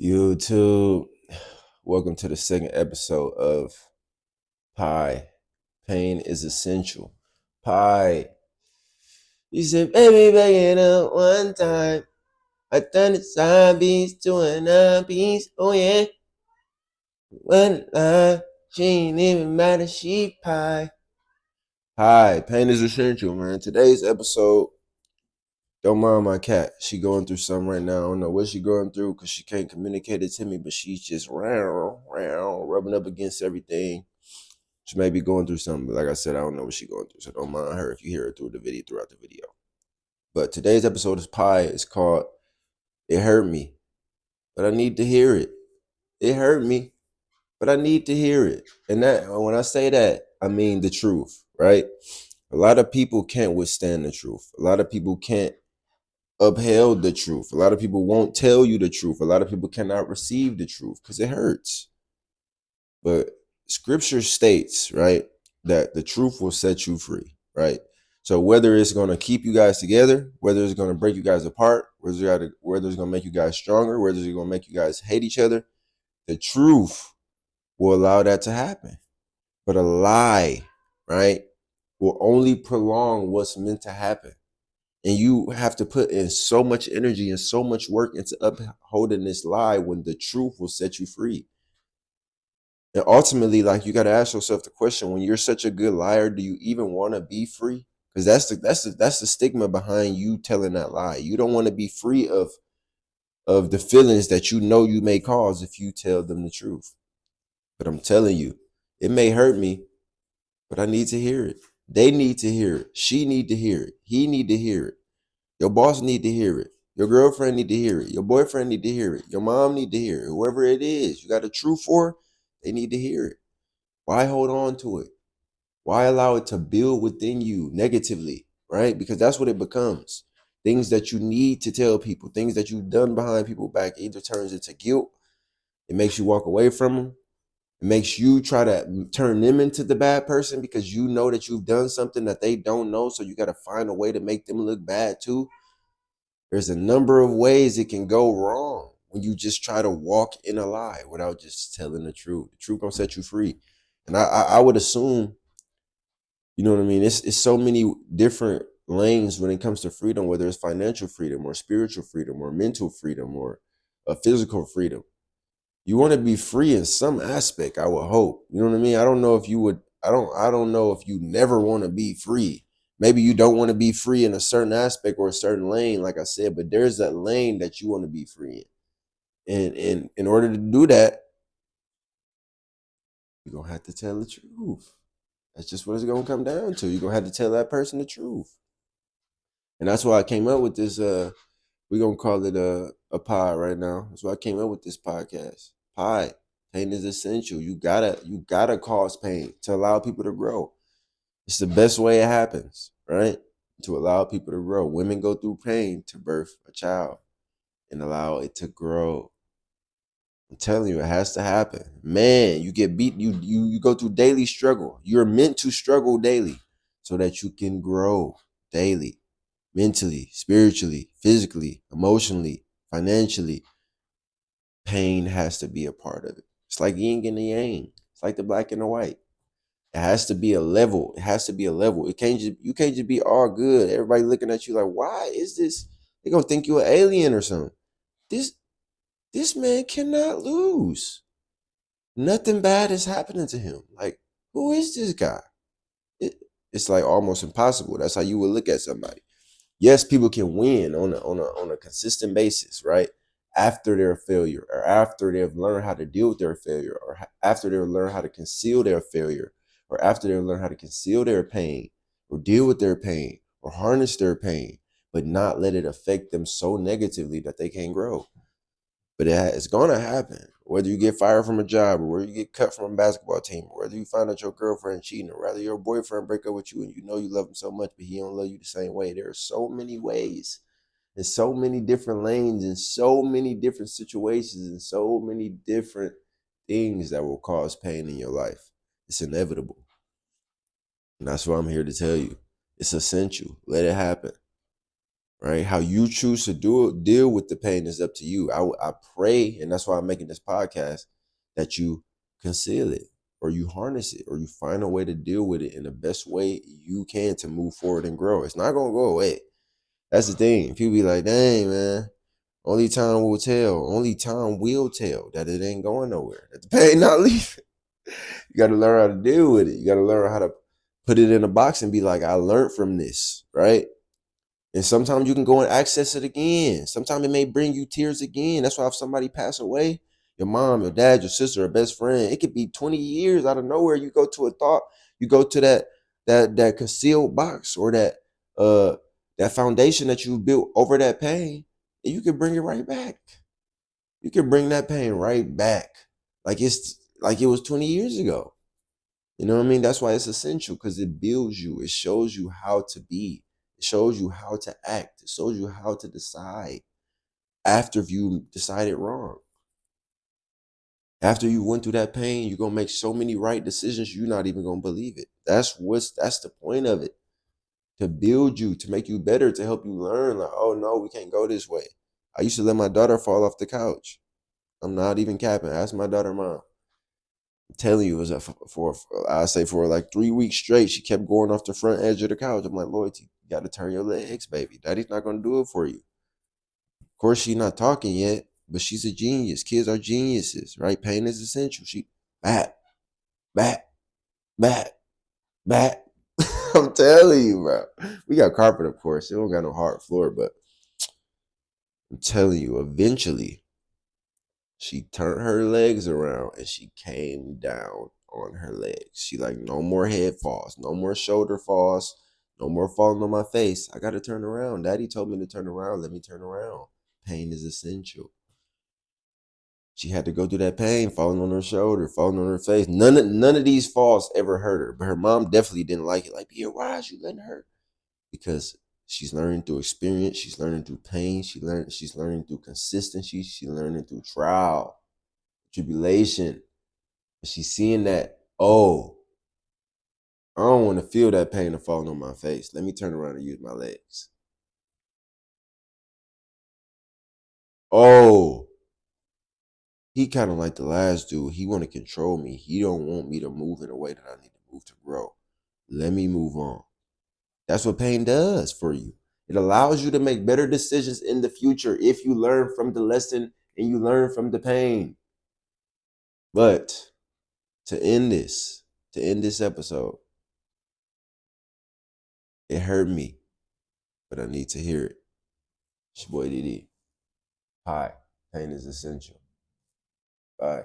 YouTube, welcome to the second episode of Pie. Pain is essential. Pie. You said, baby, back it up one time. I done the side piece to a 9 piece. Oh, yeah. One line. She ain't even matter. She pie. Pie. Pain is essential, man. Today's episode, don't mind my cat. She going through something right now. I don't know what she going through because she can't communicate it to me, but she's just rubbing up against everything. She may be going through something, but like I said, I don't know what she's going through. So don't mind her if you hear her throughout the video. But today's episode is Pie. It's called It Hurt Me, but I need to hear it. It hurt me, but I need to hear it. And that when I say that, I mean the truth, right? A lot of people can't withstand the truth. A lot of people can't upheld the truth. A lot of people won't tell you the truth. A lot of people cannot receive the truth because it hurts. But scripture states, right, that the truth will set you free, right? So whether it's going to keep you guys together, whether it's going to break you guys apart, whether it's going to make you guys stronger, whether it's going to make you guys hate each other, the truth will allow that to happen. But a lie, right, will only prolong what's meant to happen. And you have to put in so much energy and so much work into upholding this lie when the truth will set you free. And ultimately, like, you got to ask yourself the question: when you're such a good liar, do you even want to be free? Because that's the stigma behind you telling that lie. You don't want to be free of the feelings that you know you may cause if you tell them the truth. But I'm telling you, it may hurt me, but I need to hear it. They need to hear it. She need to hear it. He need to hear it. Your boss need to hear it. Your girlfriend need to hear it. Your boyfriend need to hear it. Your mom need to hear it. Whoever it is you got a truth for, they need to hear it. Why hold on to it? Why allow it to build within you negatively, right? Because that's what it becomes. Things that you need to tell people, things that you've done behind people's back, either turns into guilt. It makes you walk away from them. It makes you try to turn them into the bad person because you know that you've done something that they don't know. So you got to find a way to make them look bad too. There's a number of ways it can go wrong when you just try to walk in a lie without just telling the truth. The truth gonna set you free. And I would assume, you know what I mean? It's so many different lanes when it comes to freedom, whether it's financial freedom or spiritual freedom or mental freedom or a physical freedom. You want to be free in some aspect, I would hope. You know what I mean? I don't know if you would I don't know if you never want to be free. Maybe you don't want to be free in a certain aspect or a certain lane, like I said, but there's that lane that you want to be free in. And in order to do that, you're gonna have to tell the truth. That's just what it's gonna come down to. You're gonna have to tell that person the truth. And that's why I came up with this we're gonna call it a pod right now. That's why I came up with this podcast. Pod. Pain is essential. You gotta cause pain to allow people to grow. It's the best way it happens, right? To allow people to grow. Women go through pain to birth a child and allow it to grow. I'm telling you, it has to happen. Man, you get beat, you go through daily struggle. You're meant to struggle daily so that you can grow daily, mentally, spiritually, physically, emotionally, financially. Pain has to be a part of it. It's like yin and the yang. It's like the black and the white. It has to be a level. It has to be a level. It can't just you can't just be all good. Everybody looking at you like, why is this? They gonna think you're an alien or something. This this man cannot lose. Nothing bad is happening to him. Like, who is this guy? It, it's like almost impossible. That's how you would look at somebody. Yes, people can win on a consistent basis, right? After their failure, or after they've learned how to deal with their failure, or after they've learned how to conceal their failure, or after they've learned how to conceal their pain, or deal with their pain, or harness their pain, but not let it affect them so negatively that they can't grow. But it's gonna happen. Whether you get fired from a job, or whether you get cut from a basketball team, or whether you find out your girlfriend cheating, or whether your boyfriend break up with you and you know you love him so much, but he don't love you the same way. There are so many ways, and so many different lanes, and so many different situations, and so many different things that will cause pain in your life. It's inevitable. And that's what I'm here to tell you. It's essential. Let it happen. right? How you choose to deal with the pain is up to you. I pray, and that's why I'm making this podcast, that you conceal it or you harness it or you find a way to deal with it in the best way you can to move forward and grow. It's not going to go away. That's the thing. People be like, dang, man, only time will tell. Only time will tell that it ain't going nowhere, that the pain not leaving. You got to learn how to deal with it. You got to learn how to put it in a box and be like, I learned from this, right? And sometimes you can go and access it again. Sometimes it may bring you tears again. That's why if somebody pass away, your mom, your dad, your sister, a best friend, it could be 20 years out of nowhere. You go to a thought, you go to that concealed box or that foundation that you built over that pain, and you can bring it right back. You can bring that pain right back. Like it's like it was 20 years ago. You know what I mean? That's why it's essential, because it builds you. It shows you how to be. It shows you how to act. It shows you how to decide after you decided wrong. After you went through that pain, you're gonna make so many right decisions, you're not even gonna believe it. That's the point of it. To build you, to make you better, to help you learn, like, oh no, we can't go this way. I used to let my daughter fall off the couch. I'm not even capping. Ask my daughter, mom. I'm telling you, it was I say for like 3 weeks straight, she kept going off the front edge of the couch. I'm like, Loyalty, you got to turn your legs, baby. Daddy's not gonna do it for you. Of course, she's not talking yet, but she's a genius. Kids are geniuses, right? Pain is essential. She back, back, back, back. I'm telling you, bro. We got carpet, of course. It don't got no hard floor, but I'm telling you, eventually she turned her legs around and she came down on her legs. She like, no more head falls, no more shoulder falls, no more falling on my face. I got to turn around. Daddy told me to turn around. Let me turn around. Pain is essential. She had to go through that pain, falling on her shoulder, falling on her face. None of these falls ever hurt her, but her mom definitely didn't like it. Like, yeah, why is you letting her? Because she's learning through experience. She's learning through pain. She's learning through consistency. She's learning through trial, tribulation. She's seeing that, oh, I don't want to feel that pain of falling on my face. Let me turn around and use my legs. Oh, he kind of like the last dude. He want to control me. He don't want me to move in a way that I need to move to grow. Let me move on. That's what pain does for you. It allows you to make better decisions in the future if you learn from the lesson and you learn from the pain. But to end this episode, it hurt me, but I need to hear it. It's your boy DD. Hi, pain is essential. Bye.